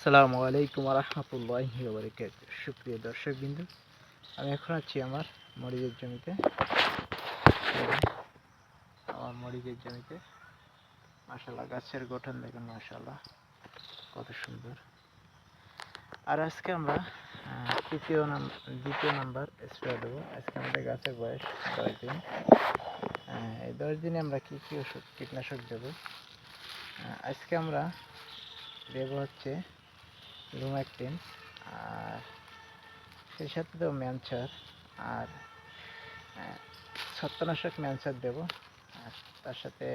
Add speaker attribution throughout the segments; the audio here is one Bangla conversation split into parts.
Speaker 1: আসসালামু আলাইকুম রহমতুল্লাহি ওয়া বারাকাতুহু। সুপ্রিয় দর্শকবৃন্দ, আমি এখন আছি আমার মরিচের জমিতে। আমার মরিচের জমিতে মাশাআল্লাহ গাছের গঠন দেখুন, মাশাআল্লাহ কত সুন্দর। আর আজকে আমরা দ্বিতীয় নাম্বার স্প্রে দেবো। আজকে আমাদের গাছের বয়স 10 দিন। এই 10 দিনে আমরা কি কি ওষুধ কীটনাশক দেবো? আজকে আমরা দেবো হচ্ছে লুমেকটিন, আর সেই সাথে দেবো ম্যানচার, আর ছত্রনাশক ম্যানচার দেবো, আর তার সাথে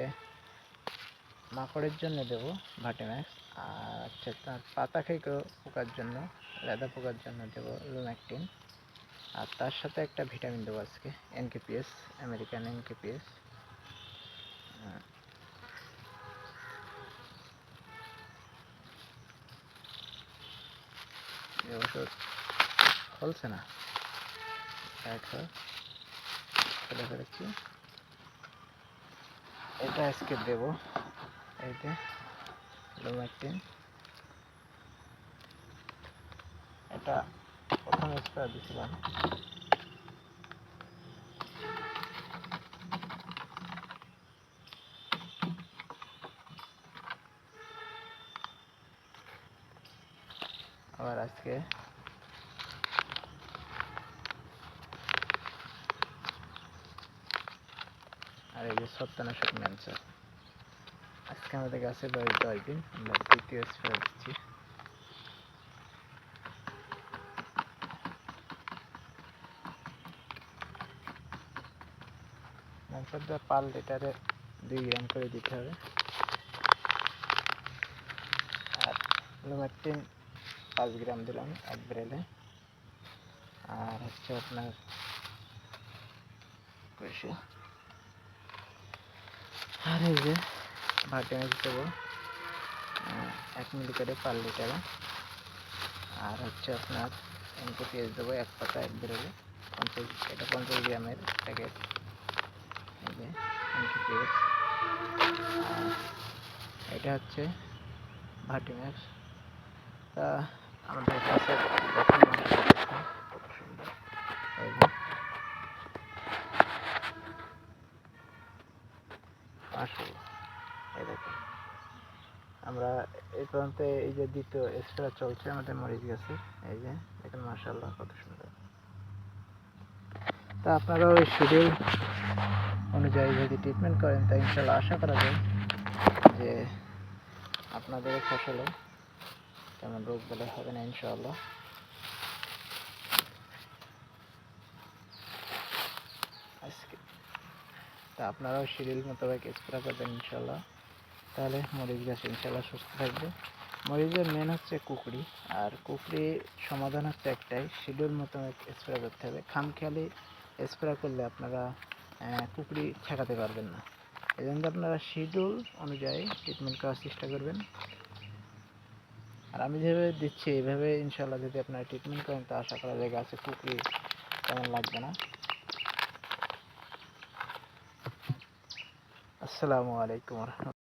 Speaker 1: মাকড়ের জন্য দেবো ভার্টিম্যাক্স, আর হচ্ছে তার পাতা খেকো পোকার জন্য, লেদা পোকার জন্য দেবো লুমেকটিন, আর তার সাথে একটা ভিটামিন দেবো আজকে এনকেপিএস, আমেরিকান এনকেপিএস। এই ওষুধ ফলছে না, ফেলে ফেলেছি, এটা আজকে দেবো। এই যে লুমেকটিন, এটা প্রথম স্প্রে দিয়েছিলাম। আবার আজকে আর এই যে ছত্রনাশক ম্যানচার। আজকে আমাদের গাছে বয়স 10 দিন, আমরা দ্বিতীয় স্প্রে দিচ্ছি। ম্যানচারটা পার লিটারে 2 গ্রাম করে দিতে হবে, আর লুমেকটিন 5 গ্রাম দিলাম 1 বেরেলে, আর হচ্ছে আপনার আর এই যে ভার্টিম্যাক্স দেবো 1 মিলি করে পার লিটারে, আর হচ্ছে আপনার এনকেপিএস দেবো 1 পাতা 1 বেরেলে 50, এটা 50 গ্রামের প্যাকেট। এই যে এনকেপিএস, এটা হচ্ছে ভার্টিম্যাক্স। তা আমাদের গাছের গঠন কত সুন্দর। এই যে মাশাআল্লাহ, এই দেখুন আমরা এই পর্যন্ত এই যে দ্বিতীয় স্প্রে চলছে আমাদের মরিচ গাছে। এই যে দেখুন মাশাআল্লাহ কত সুন্দর। তা আপনারা ওই শিডিউল অনুযায়ী যদি ট্রিটমেন্ট করেন, তা ইনশাল্লাহ আশা করা যায় যে আপনাদের ফসলে তেমন রোগ বালাই হবে না ইনশাআল্লাহ। আজকে তা আপনারাও শিডিউল মোতাবেক স্প্রে করবেন ইনশাল্লাহ, তাহলে মরিচ গাছ ইনশাল্লাহ সুস্থ থাকবে। মরিচের মেন হচ্ছে কুকড়ি, আর কুকড়ি সমাধান হচ্ছে একটাই, শিডিউল মোতাবেক স্প্রে করতে হবে। খামখেয়ালি স্প্রে করলে আপনারা কুকড়ি ঠেকাতে পারবেন না। এই জন্য আপনারা শিডিউল অনুযায়ী ট্রিটমেন্ট করার চেষ্টা করবেন। আর আমি যেভাবে দিচ্ছি এইভাবে ইনশাল্লাহ যদি আপনারা ট্রিটমেন্ট করেন, তা আশা করা যায় গাছে কুকড়ি তেমন লাগবে না। আসসালামু আলাইকুম।